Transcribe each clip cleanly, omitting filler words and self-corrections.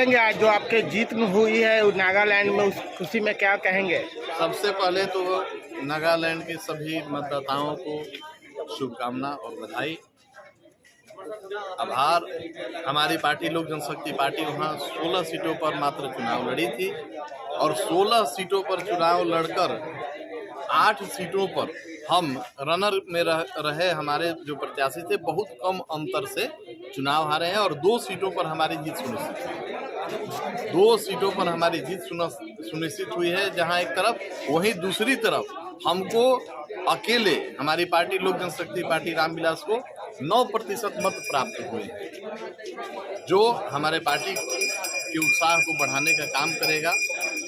कहेंगे आज जो आपके जीत में हुई है नागालैंड में, उस खुशी में क्या कहेंगे? सबसे पहले तो नागालैंड के सभी मतदाताओं को शुभकामना और बधाई, आभार। हमारी पार्टी लोक जनशक्ति पार्टी वहाँ 16 सीटों पर मात्र चुनाव लड़ी थी और 16 सीटों पर चुनाव लड़कर 8 सीटों पर हम रनर में रहे हमारे जो प्रत्याशी थे, बहुत कम अंतर से चुनाव हारे हैं और 2 सीटों पर हमारी जीत सुनिश्चित है। 2 सीटों पर हमारी जीत सुनिश्चित हुई है, जहां एक तरफ वहीं दूसरी तरफ हमको अकेले हमारी पार्टी लोक जनशक्ति पार्टी रामविलास को 9% मत प्राप्त हुए हैं, जो हमारे पार्टी के उत्साह को बढ़ाने का काम करेगा।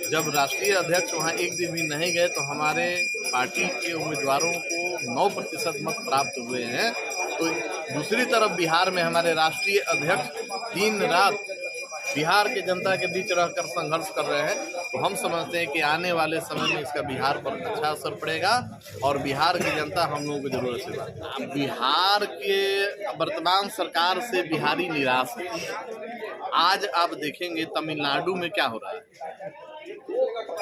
जब राष्ट्रीय अध्यक्ष वहां एक दिन भी नहीं गए तो हमारे पार्टी के उम्मीदवारों को 9% मत प्राप्त हुए हैं। तो दूसरी तरफ बिहार में हमारे राष्ट्रीय अध्यक्ष दिन रात बिहार के जनता के बीच रहकर संघर्ष कर रहे हैं। तो हम समझते हैं कि आने वाले समय में इसका बिहार पर अच्छा असर पड़ेगा और बिहार की जनता हम लोगों को जरूरत से बात। बिहार के वर्तमान सरकार से बिहारी निराश है। आज आप देखेंगे तमिलनाडु में क्या हो रहा है।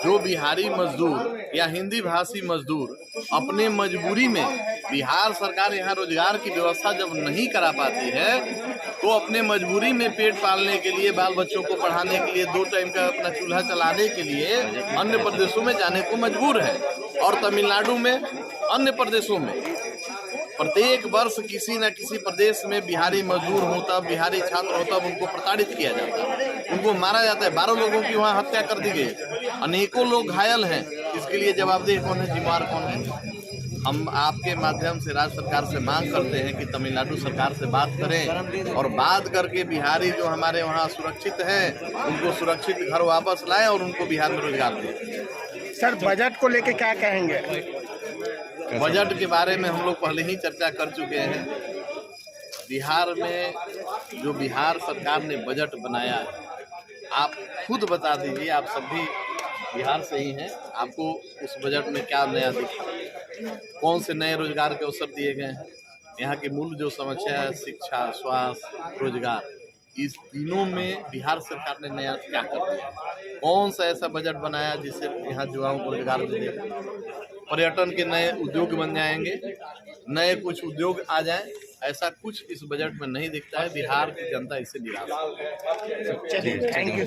जो बिहारी मजदूर या हिंदी भाषी मजदूर अपने मजबूरी में, बिहार सरकार यहाँ रोजगार की व्यवस्था जब नहीं करा पाती है तो अपने मजबूरी में पेट पालने के लिए, बाल बच्चों को पढ़ाने के लिए, 2 टाइम का अपना चूल्हा चलाने के लिए अन्य प्रदेशों में जाने को मजबूर है। और तमिलनाडु में, अन्य प्रदेशों में प्रत्येक वर्ष किसी न किसी प्रदेश में बिहारी मजदूर होता, बिहारी छात्र होता, उनको प्रताड़ित किया जाता है, उनको मारा जाता है। 12 लोगों की वहाँ हत्या कर दी गई, अनेकों लोग घायल हैं। इसके लिए जवाबदेह कौन है, जिम्मेवार कौन है? हम आपके माध्यम से राज्य सरकार से मांग करते हैं कि तमिलनाडु सरकार से बात करें और बात करके बिहारी जो हमारे वहाँ सुरक्षित हैं उनको सुरक्षित घर वापस लाएं और उनको बिहार में रोजगार दें। सर, बजट को लेके क्या कहेंगे? बजट के बारे में हम लोग पहले ही चर्चा कर चुके हैं। बिहार में जो बिहार सरकार ने बजट बनाया है, आप खुद बता दीजिए, आप सब भी बिहार से ही हैं, आपको उस बजट में क्या नया दिखा? कौन से नए रोजगार के अवसर दिए गए हैं? यहाँ की मूल जो समस्या है, शिक्षा, स्वास्थ्य, रोजगार, इस तीनों में बिहार सरकार ने नया क्या कर दिया? कौन सा ऐसा बजट बनाया जिससे यहाँ युवाओं को रोजगार मिलेगा? पर्यटन के नए उद्योग बन जाएंगे, नए कुछ उद्योग आ जाएं, ऐसा कुछ इस बजट में नहीं दिखता है। बिहार की जनता इससे निराश है। चलिए, थैंक यू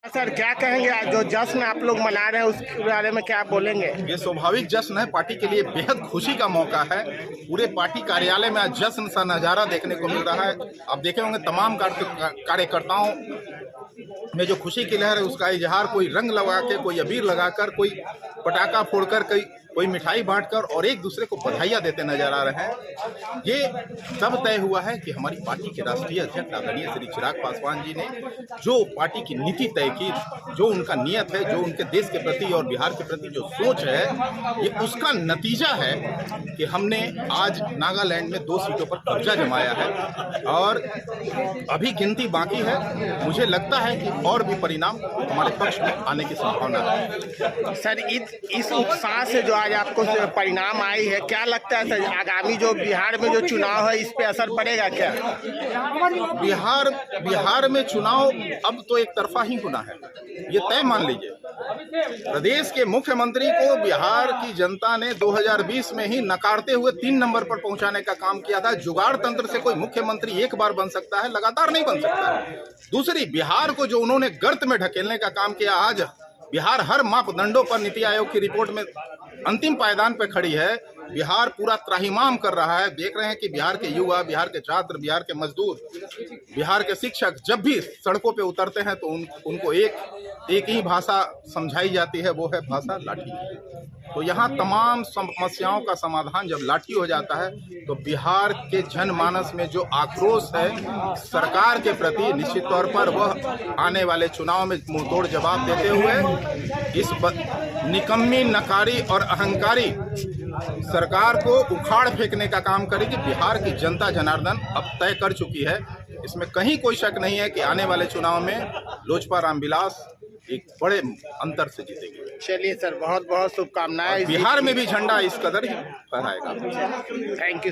सर। क्या कहेंगे आज जो जश्न आप लोग मना रहे हैं उसके बारे में क्या बोलेंगे? ये स्वाभाविक जश्न है, पार्टी के लिए बेहद खुशी का मौका है। पूरे पार्टी कार्यालय में आज जश्न सा नज़ारा देखने को मिल रहा है। आप देखे होंगे तमाम कार्यकर्ताओं में जो खुशी की लहर है उसका इजहार कोई रंग लगा के, कोई अबीर लगाकर, कोई पटाखा फोड़कर, कोई मिठाई बांटकर और एक दूसरे को बधाइयाँ देते नजर आ रहे हैं। ये तब तय हुआ है कि हमारी पार्टी के राष्ट्रीय अध्यक्ष आदरणीय श्री चिराग पासवान जी ने जो पार्टी की नीति तय की, जो उनका नियत है, जो उनके देश के प्रति और बिहार के प्रति जो सोच है, ये उसका नतीजा है कि हमने आज नागालैंड में 2 सीटों पर कब्जा जमाया है और अभी गिनती बाकी है। मुझे लगता है कि और भी परिणाम हमारे पक्ष में आने की संभावना है। सर, इस उत्साह से जो आज आपको परिणाम आई है, क्या लगता है सर आगामी जो बिहार में जो चुनाव है इस पे असर पड़ेगा क्या? बिहार में चुनाव अब तो एक तरफा ही होना है, ये तय मान लीजिए। प्रदेश के मुख्यमंत्री को बिहार की जनता ने 2020 में ही नकारते हुए 3 नंबर पर पहुंचाने का काम किया था। जुगाड़ तंत्र से कोई मुख्यमंत्री एक बार बन सकता है, लगातार नहीं बन सकता है। दूसरी, बिहार को जो उन्होंने गर्त में ढकेलने का काम किया, आज बिहार हर मापदंडों पर नीति आयोग की रिपोर्ट में अंतिम पायदान पर खड़ी है। बिहार पूरा त्राहिमाम कर रहा है। देख रहे हैं कि बिहार के युवा, बिहार के छात्र, बिहार के मजदूर, बिहार के शिक्षक जब भी सड़कों पे उतरते हैं तो उनको एक ही भाषा समझाई जाती है, वो है भाषा लाठी। तो यहाँ तमाम समस्याओं का समाधान जब लाठी हो जाता है तो बिहार के जनमानस में जो आक्रोश है सरकार के प्रति, निश्चित तौर पर वह आने वाले चुनाव में मुंहतोड़ जवाब देते हुए इस निकम्मी, नकारी और अहंकारी सरकार को उखाड़ फेंकने का काम करेगी। बिहार की जनता जनार्दन अब तय कर चुकी है, इसमें कहीं कोई शक नहीं है कि आने वाले चुनाव में लोजपा रामविलास एक बड़े अंतर से जीतेगी। चलिए सर, बहुत बहुत शुभकामनाएं। बिहार में भी झंडा इस कदर ही फहराएगा। Thank you.